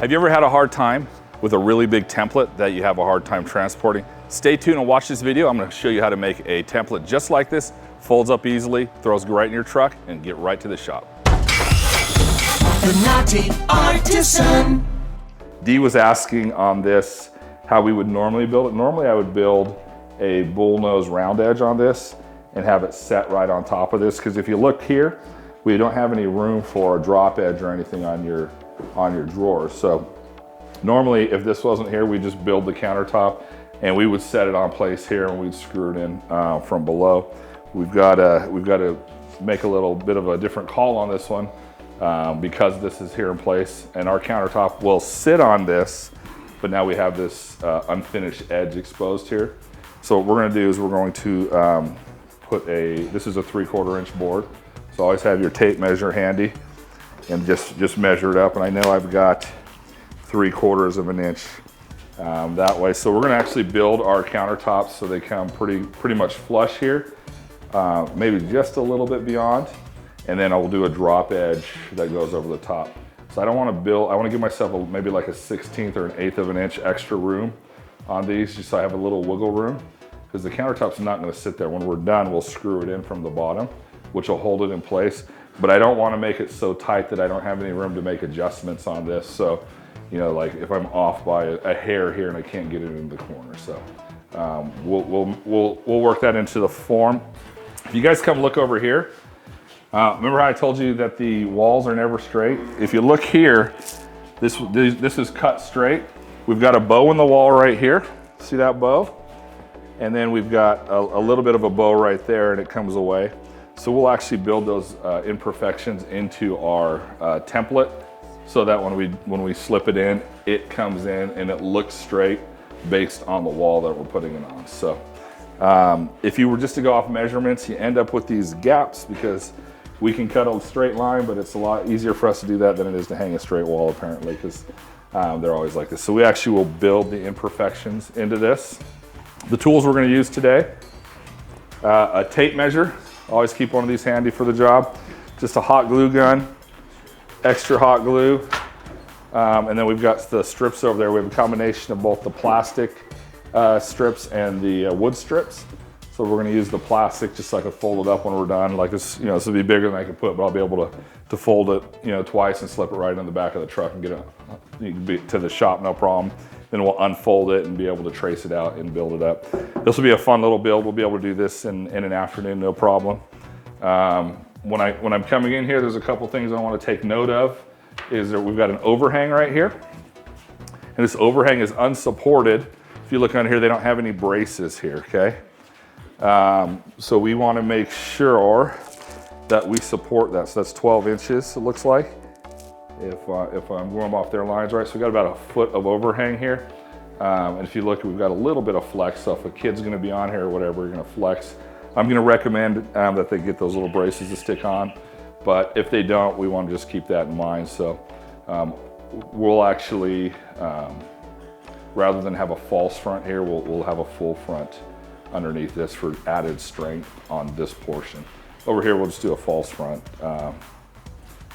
Have you ever had a hard time with a really big template that you have a hard time transporting? Stay tuned and watch this video. I'm going to show you how to make a template just like this, folds up easily, throws right in your truck, and get right to the shop. The Naughty Artisan. Dee was asking on this how we would normally build it. Normally I would build a bullnose round edge on this and have it set right on top of this, because if you look here, we don't have any room for a drop edge or anything on your drawers. So normally if this wasn't here, we just build the countertop and we would set it on place here and we'd screw it in from below. We've got to make a little bit of a different call on this one because this is here in place, and our countertop will sit on this, but now we have this unfinished edge exposed here. So what we're going to do is we're going to put this is a 3/4 inch board. So always have your tape measure handy and just measure it up. And I know I've got 3/4 of an inch that way. So we're going to actually build our countertops so they come pretty much flush here, maybe just a little bit beyond. And then I will do a drop edge that goes over the top. So I don't want to build, I want to give myself maybe like a 1/16 or an 1/8 of an inch extra room on these, just so I have a little wiggle room, because the countertop's not going to sit there. When we're done, we'll screw it in from the bottom, which will hold it in place. But I don't want to make it so tight that I don't have any room to make adjustments on this. So, you know, like if I'm off by a hair here and I can't get it in the corner. So we'll work that into the form. If you guys come look over here, remember how I told you that the walls are never straight? If you look here, this is cut straight. We've got a bow in the wall right here. See that bow? And then we've got a little bit of a bow right there, and it comes away. So we'll actually build those imperfections into our template, so that when we slip it in, it comes in and it looks straight based on the wall that we're putting it on. So if you were just to go off measurements, you end up with these gaps, because we can cut a straight line, but it's a lot easier for us to do that than it is to hang a straight wall, apparently, because they're always like this. So we actually will build the imperfections into this. The tools we're going to use today, a tape measure. Always keep one of these handy for the job. Just a hot glue gun, extra hot glue, and then we've got the strips over there. We have a combination of both the plastic strips and the wood strips. So we're going to use the plastic just so I can fold it up when we're done. Like this, you know, this will be bigger than I can put, but I'll be able to fold it, you know, twice and slip it right in the back of the truck and get it to the shop, no problem. Then we'll unfold it and be able to trace it out and build it up. This will be a fun little build. We'll be able to do this in an afternoon, no problem. When I'm coming in here, there's a couple things I want to take note of. We've got an overhang right here, and this overhang is unsupported. If you look on here, they don't have any braces here, okay? So we want to make sure that we support that. So that's 12 inches, it looks like, if I'm going off their lines right. So we've got about 1 foot of overhang here. And if you look, we've got a little bit of flex. So if a kid's going to be on here or whatever, we're going to flex. I'm going to recommend that they get those little braces to stick on. But if they don't, we want to just keep that in mind. So we'll actually, rather than have a false front here, we'll have a full front underneath this for added strength on this portion. Over here, we'll just do a false front.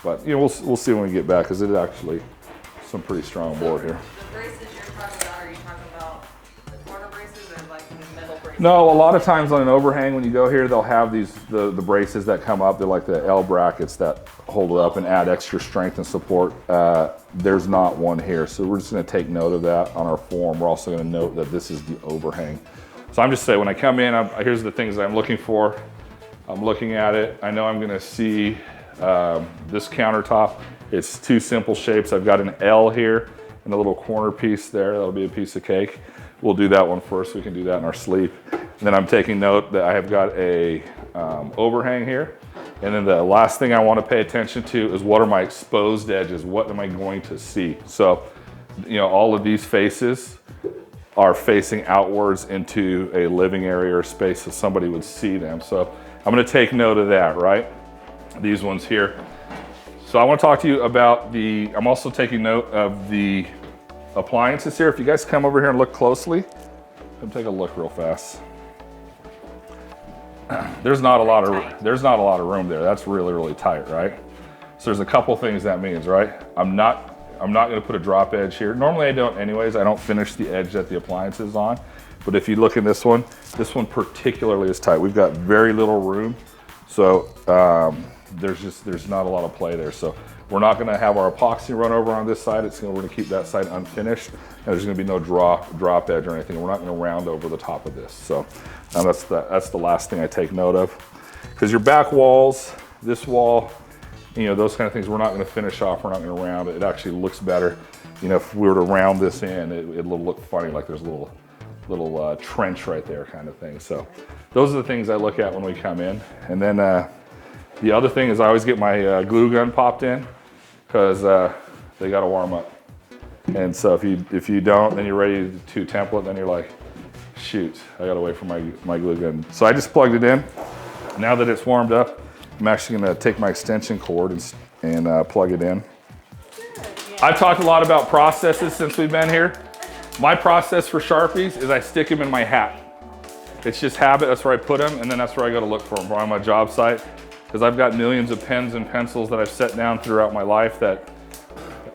But you know, we'll see when we get back, because it is actually some pretty strong board here. The braces you're talking about, are you talking about the corner braces or like the middle braces? No, a lot of times on an overhang, when you go here, they'll have the braces that come up. They're like the L brackets that hold it up and add extra strength and support. There's not one here, so we're just going to take note of that on our form. We're also going to note that this is the overhang. So I'm just saying, when I come in, here's the things I'm looking for. I'm looking at it. I know I'm going to see this countertop. It's two simple shapes. I've got an L here and a little corner piece there. That'll be a piece of cake. We'll do that one first. We can do that in our sleep. And then I'm taking note that I have got a overhang here. And then the last thing I want to pay attention to is, what are my exposed edges? What am I going to see? So, you know, all of these faces are facing outwards into a living area or space so somebody would see them. So I'm going to take note of that, right? These ones here. So I want to talk to you about I'm also taking note of the appliances here. If you guys come over here and look closely, let me take a look real fast. There's not a lot of room there. That's really, really tight, right? So there's a couple things that means, right? I'm not I'm not gonna put a drop edge here. Normally I don't anyways. I don't finish the edge that the appliance is on. But if you look at this one particularly is tight. We've got very little room. So there's not a lot of play there. So we're not gonna have our epoxy run over on this side. We're gonna keep that side unfinished. And there's gonna be no drop edge or anything. We're not gonna round over the top of this. So that's the last thing I take note of. Because your back walls, this wall, you know, those kind of things, we're not gonna finish off, we're not gonna round it. It actually looks better. You know, if we were to round this in, it'll look funny, like there's a little trench right there kind of thing. So those are the things I look at when we come in. And then the other thing is I always get my glue gun popped in, because they gotta warm up. And so if you don't, then you're ready to template, then you're like, shoot, I gotta wait for my glue gun. So I just plugged it in. Now that it's warmed up, I'm actually gonna take my extension cord and plug it in. I've talked a lot about processes since we've been here. My process for Sharpies is I stick them in my hat. It's just habit, that's where I put them, and then that's where I go to look for them, or on my job site. Because I've got millions of pens and pencils that I've set down throughout my life that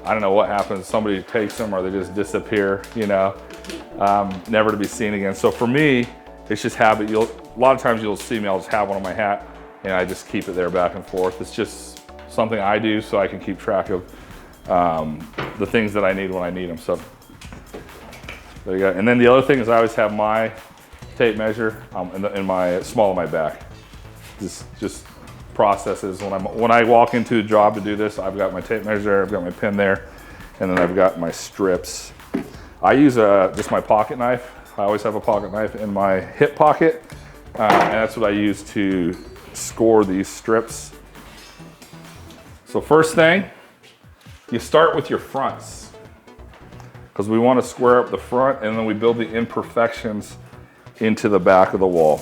I don't know what happens. Somebody takes them or they just disappear, you know, never to be seen again. So for me, it's just habit. A lot of times you'll see me, I'll just have one on my hat and I just keep it there back and forth. It's just something I do so I can keep track of the things that I need when I need them. So there you go. And then the other thing is I always have my tape measure in my small of my back. Just processes. When I walk into a job to do this, I've got my tape measure, I've got my pen there, and then I've got my strips. I use just my pocket knife. I always have a pocket knife in my hip pocket, and that's what I use to score these strips. So first thing, you start with your fronts, because we want to square up the front, and then we build the imperfections into the back of the wall.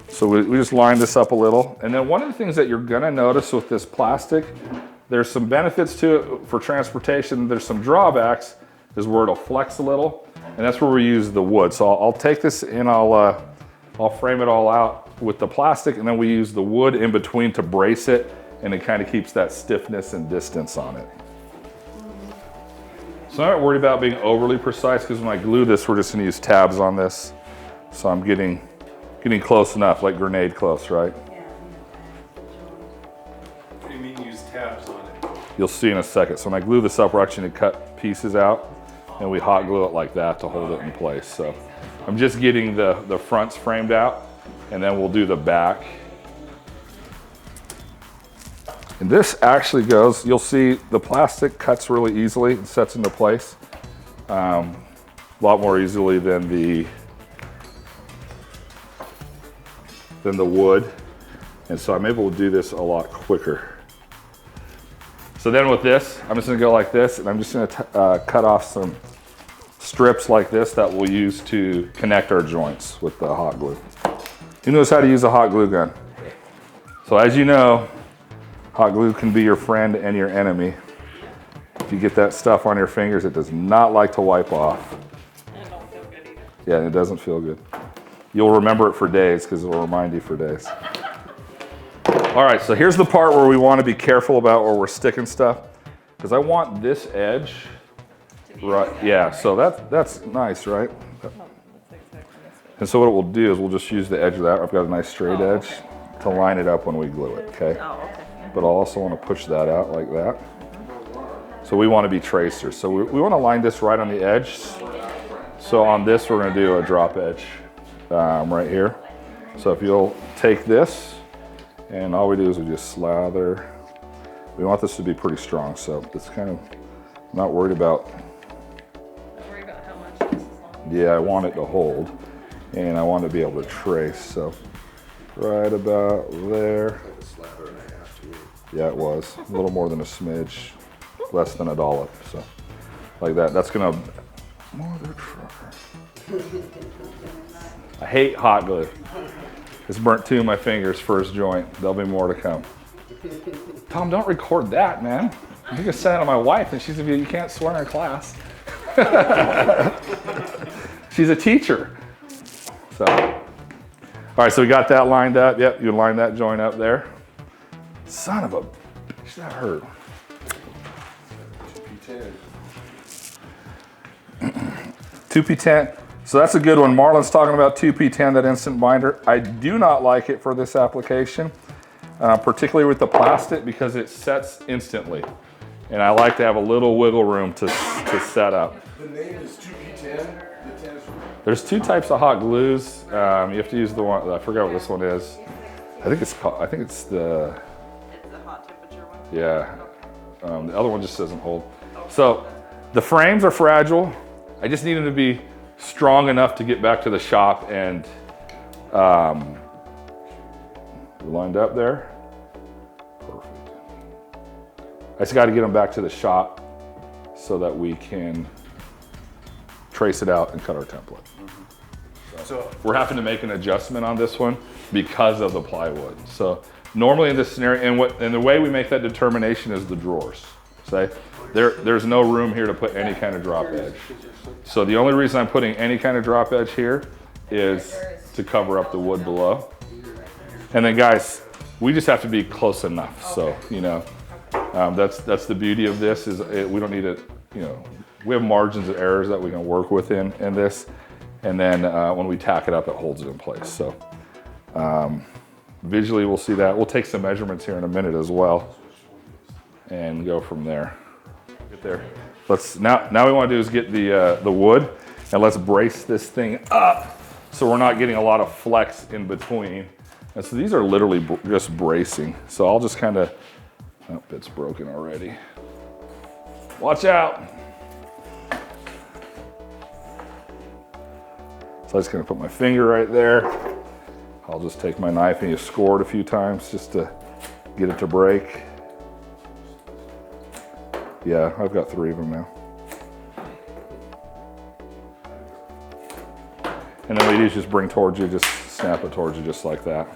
So we just line this up a little. And then one of the things that you're gonna notice with this plastic, there's some benefits to it for transportation. There's some drawbacks, is where it'll flex a little. And that's where we use the wood. So I'll take this and I'll frame it all out with the plastic, and then we use the wood in between to brace it, and it kind of keeps that stiffness and distance on it. So I'm not worried about being overly precise, because when I glue this, we're just gonna use tabs on this. So I'm getting close enough, like grenade close, right? What do you mean use tabs on it? You'll see in a second. So when I glue this up, we're actually gonna cut pieces out, and we hot glue it like that to hold it in place. So I'm just getting the fronts framed out, and then we'll do the back. And this actually goes, you'll see the plastic cuts really easily and sets into place. A lot more easily than the wood. And so I'm able to do this a lot quicker. So then with this, I'm just gonna go like this, and I'm just gonna cut off some strips like this that we'll use to connect our joints with the hot glue. Who knows how to use a hot glue gun? So as you know, hot glue can be your friend and your enemy. If you get that stuff on your fingers, it does not like to wipe off. And it don't feel good either. Yeah, and it doesn't feel good. You'll remember it for days, because it'll remind you for days. All right, so here's the part where we want to be careful about where we're sticking stuff, because I want this edge, right? Yeah, so that's nice, right? And so what we'll do is we'll just use the edge of that. I've got a nice straight edge to line it up when we glue it, okay? Oh, okay. But I also want to push that out like that. So we want to be tracers. So we want to line this right on the edge. So on this, we're going to do a drop edge right here. So if you'll take this, and all we do is we just slather. We want this to be pretty strong, so it's kind of not worried about. Don't worry about how much this is long. Yeah, I want it to hold, and I want to be able to trace. So right about there. Yeah, it was a little more than a smidge, less than a dollop. So like that. That's gonna. Mother trucker. I hate hot glue. It's burnt 2 of my fingers, first joint. There'll be more to come. Tom, don't record that, man. I'm gonna send it to my wife, and she's gonna be, you can't swear in class. She's a teacher. So, all right, so we got that lined up. Yep, you line that joint up there. Son of a bitch, that hurt. 2P10. So that's a good one. Marlon's talking about 2P10, that instant binder. I do not like it for this application, particularly with the plastic, because it sets instantly. And I like to have a little wiggle room to set up. The name is 2P10. There's two types of hot glues. You have to use the one, I forgot what this one is. I think it's called, It's the hot temperature one? yeah. The other one just doesn't hold. So the frames are fragile. I just need them to be strong enough to get back to the shop, and lined up there. Perfect. I just got to get them back to the shop so that we can trace it out and cut our template. So We're having to make an adjustment on this one because of the plywood. So normally in this scenario, and the way we make that determination is the drawers. Say, there's no room here to put any kind of drop edge. So the only reason I'm putting any kind of drop edge here is to cover up the wood below. And then guys, we just have to be close enough. So, you know, that's the beauty of this, is we don't need it, you know, we have margins of errors that we can work within in this. And then when we tack it up, it holds it in place. So visually we'll see that. We'll take some measurements here in a minute as well and go from there. Get there. Now we want to do is get the wood, and let's brace this thing up so we're not getting a lot of flex in between. And so these are literally just bracing. So I'll just kind of, oh, it's broken already. Watch out. So I'm just gonna put my finger right there. I'll just take my knife and you score it a few times just to get it to break. Yeah, I've got 3 of them now. And then what you do is just bring towards you, just snap it towards you just like that.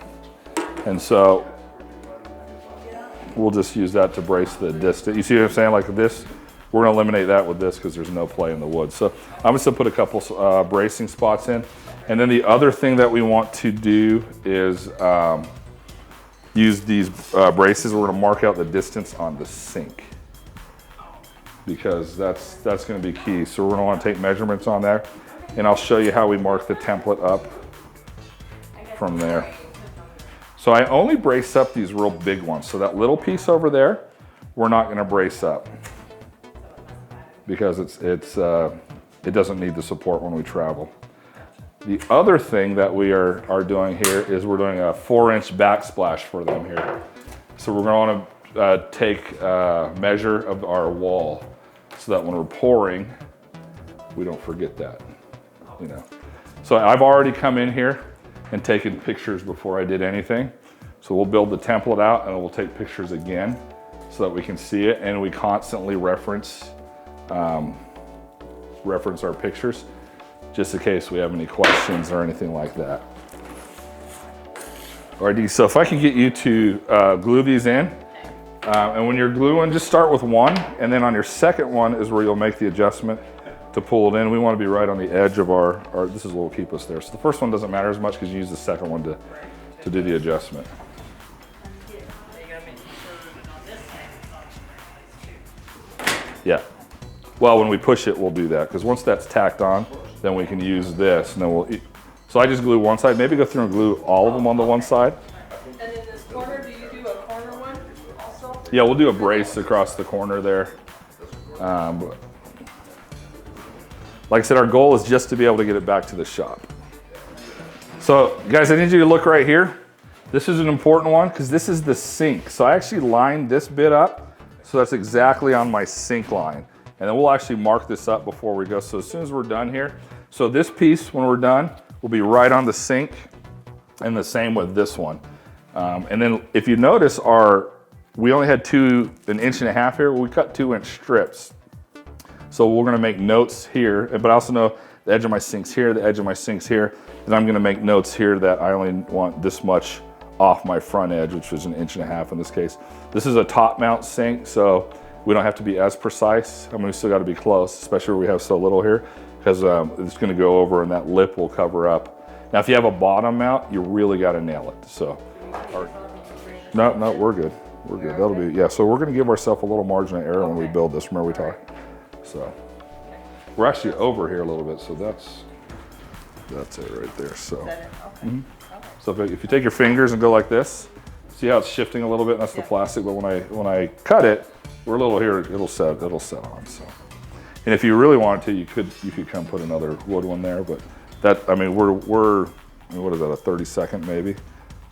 And so we'll just use that to brace the distance. You see what I'm saying? Like this, we're gonna eliminate that with this because there's no play in the wood. So I'm just gonna put a couple bracing spots in. And then the other thing that we want to do is use these braces. We're gonna mark out the distance on the sink, because that's gonna be key. So we're gonna wanna take measurements on there, and I'll show you how we mark the template up from there. So I only brace up these real big ones. So that little piece over there, we're not gonna brace up because it doesn't need the support when we travel. The other thing that we are doing here is we're doing a 4-inch backsplash for them here. So we're gonna wanna take a measure of our wall so that when we're pouring, we don't forget that, you know. So I've already come in here and taken pictures before I did anything. So we'll build the template out and we'll take pictures again so that we can see it, and we constantly reference our pictures just in case we have any questions or anything like that. All right, so if I can get you to glue these in, and when you're gluing, just start with one, and then on your second one is where you'll make the adjustment to pull it in. We want to be right on the edge of our this is what will keep us there. So the first one doesn't matter as much because you use the second one to do the adjustment. Yeah. Well, when we push it, we'll do that, because once that's tacked on, then we can use this, and then we'll. So I just glue one side. Maybe go through and glue all of them on the one side. And in this corner, do you do a corner one also? Yeah, we'll do a brace across the corner there. But like I said, our goal is just to be able to get it back to the shop. So guys, I need you to look right here. This is an important one because this is the sink. So I actually lined this bit up, so that's exactly on my sink line. And then we'll actually mark this up before we go. So as soon as we're done here, so this piece, when we're done, will be right on the sink, and the same with this one. And then if you notice, we only had 1.5 inches here. We cut 2-inch strips. So we're gonna make notes here, but I also know the edge of my sink's here, the edge of my sink's here, and I'm gonna make notes here that I only want this much off my front edge, which was 1.5 inches in this case. This is a top mount sink, so we don't have to be as precise. I mean, we still gotta be close, especially where we have so little here, because it's gonna go over and that lip will cover up. Now, if you have a bottom mount, you really gotta nail it, so. No, we're good. We're good. That'll be, yeah. So we're gonna give ourselves a little margin of error when we build this. Remember we talked. So we're actually over here a little bit. So that's it right there. So. Is that it? Okay. Okay. So if you take your fingers and go like this, see how it's shifting a little bit? That's the plastic, but when I cut it, we're a little here, it'll set on. So, and if you really wanted to, you could come put another wood one there, but that, I mean, we're what is that, a 32nd maybe?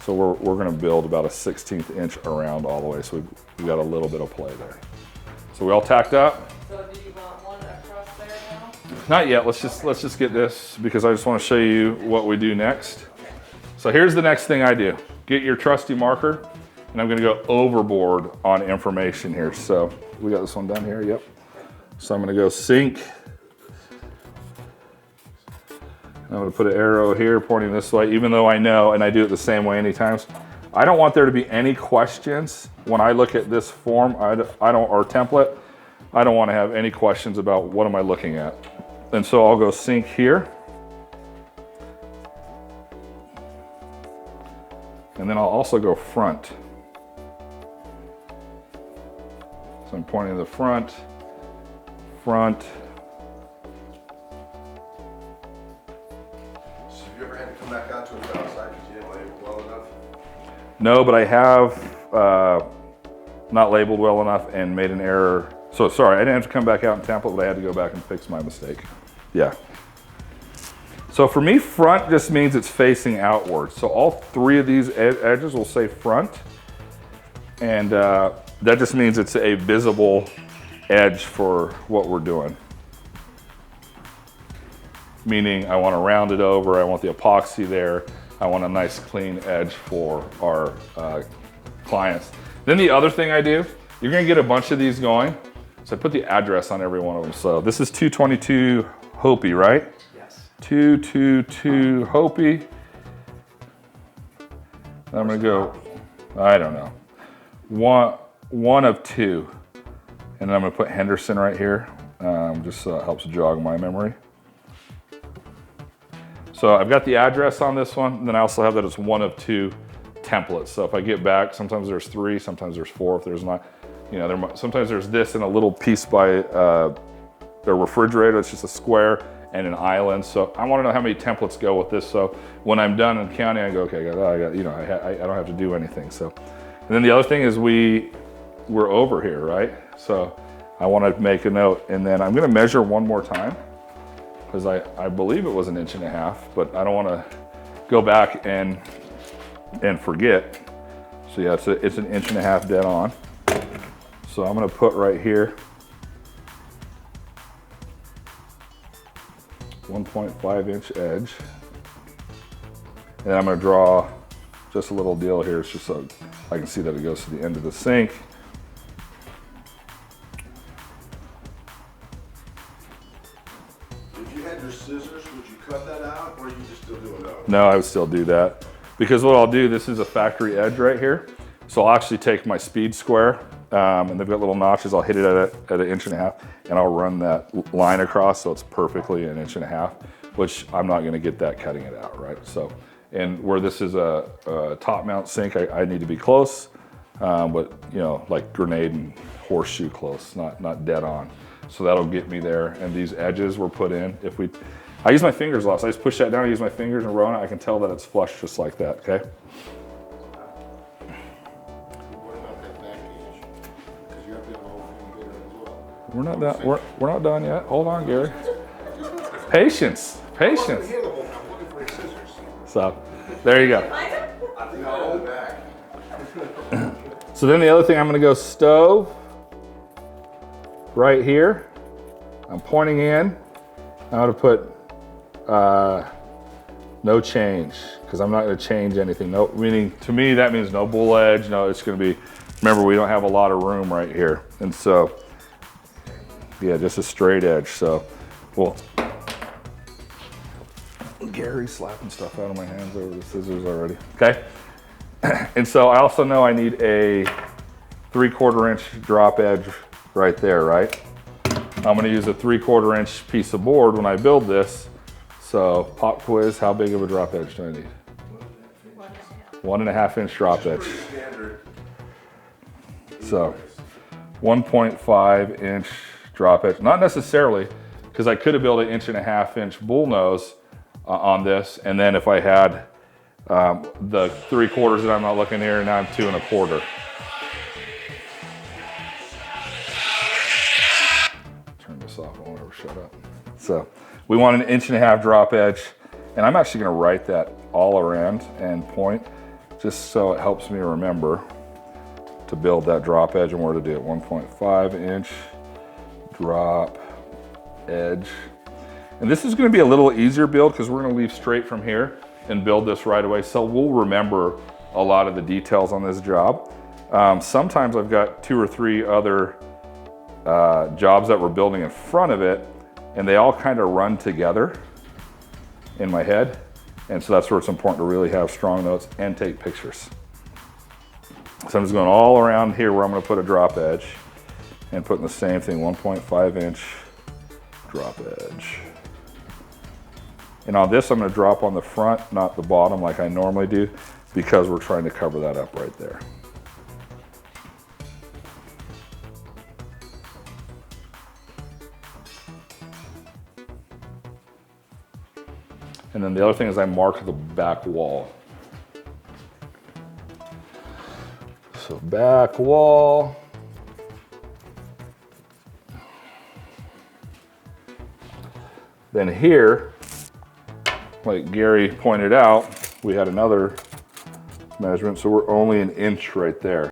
So we're gonna build about a 16th inch around all the way, so we got a little bit of play there. So we all tacked up? So do you want one across there now? Not yet, let's just get this, because I just wanna show you what we do next. So here's the next thing I do. Get your trusty marker, and I'm gonna go overboard on information here. So we got this one done here, yep. So I'm gonna go sink. I'm gonna put an arrow here pointing this way, even though I know, and I do it the same way anytime. I don't want there to be any questions when I look at this form, or template. I don't wanna have any questions about what am I looking at. And so I'll go sink here. And then I'll also go front. So I'm pointing to the front. So have you ever had to come back out to it outside because you didn't label well enough? No, but I have not labeled well enough and made an error. So sorry, I didn't have to come back out in template, but I had to go back and fix my mistake. Yeah. So for me, front just means it's facing outward. So all three of these edges will say front. And that just means it's a visible edge for what we're doing. Meaning I want to round it over, I want the epoxy there, I want a nice clean edge for our clients. Then the other thing I do, you're gonna get a bunch of these going. So I put the address on every one of them. So this is 222 Hopi, right? 222 Hopi. I'm gonna go, I don't know, one of two. And then I'm gonna put Henderson right here, just so it helps jog my memory. So I've got the address on this one, and then I also have that it's one of two templates. So if I get back, sometimes there's three, sometimes there's four. If there's not, you know, sometimes there's this and a little piece by the refrigerator. It's just a square and an island. So I want to know how many templates go with this. So when I'm done in counting, I go, okay, I got, you know, I don't have to do anything. So, and then the other thing is we're over here, right? So I want to make a note, and then I'm going to measure one more time because I believe it was 1.5 inches, but I don't want to go back and forget. So yeah, it's 1.5 inches dead on. So I'm going to put right here 1.5 inch edge, and I'm going to draw just a little deal here. It's just so I can see that it goes to the end of the sink. If you had your scissors, would you cut that out, or you just still do it out? No, I would still do that, because what I'll do, this is a factory edge right here. So I'll actually take my speed square, and they've got little notches. I'll hit it at 1.5 inches, and I'll run that line across so it's perfectly 1.5 inches, which I'm not gonna get that cutting it out, right? So, and where this is a top mount sink, I need to be close, but you know, like grenade and horseshoe close, not dead on. So that'll get me there. And these edges were put in. I use my fingers a lot, so I just push that down, I use my fingers and roll it. I can tell that it's flush just like that, okay? What about that back edge? Because you have to have the whole thing bigger as well. We're not done yet. Hold on, Gary. Patience. I'm looking for your scissors. So, there you go. I think I'll hold back. So then the other thing, I'm gonna go stove right here. I'm pointing in. I'm gonna put no change, because I'm not gonna change anything. No, meaning to me that means no bull edge. No, it's gonna be, remember we don't have a lot of room right here. And so, yeah, just a straight edge. So, well, Gary's slapping stuff out of my hands over the scissors already. Okay. And so I also know I need a 3/4 inch drop edge right there, right? I'm gonna use a 3/4 inch piece of board when I build this. So pop quiz, how big of a drop edge do I need? 1.5 inch drop edge. Pretty standard. So 1.5 inch drop edge, not necessarily, because I could have built an 1.5 inch bull nose on this, and then if I had the 3/4 that I'm not looking here, now I'm 2 1/4. Turn this off, I won't ever shut up. So we want an 1.5 inch drop edge, and I'm actually gonna write that all around and point, just so it helps me remember to build that drop edge and where to do it. 1.5 inch drop edge. And this is gonna be a little easier build because we're gonna leave straight from here and build this right away. So we'll remember a lot of the details on this job. Sometimes I've got 2 or 3 other jobs that we're building in front of it, and they all kind of run together in my head. And so that's where it's important to really have strong notes and take pictures. So I'm just going all around here where I'm gonna put a drop edge and putting the same thing, 1.5 inch drop edge. And on this, I'm gonna drop on the front, not the bottom like I normally do, because we're trying to cover that up right there. And then the other thing is I mark the back wall. So back wall. Then here, like Gary pointed out, we had another measurement, so we're only 1 inch right there.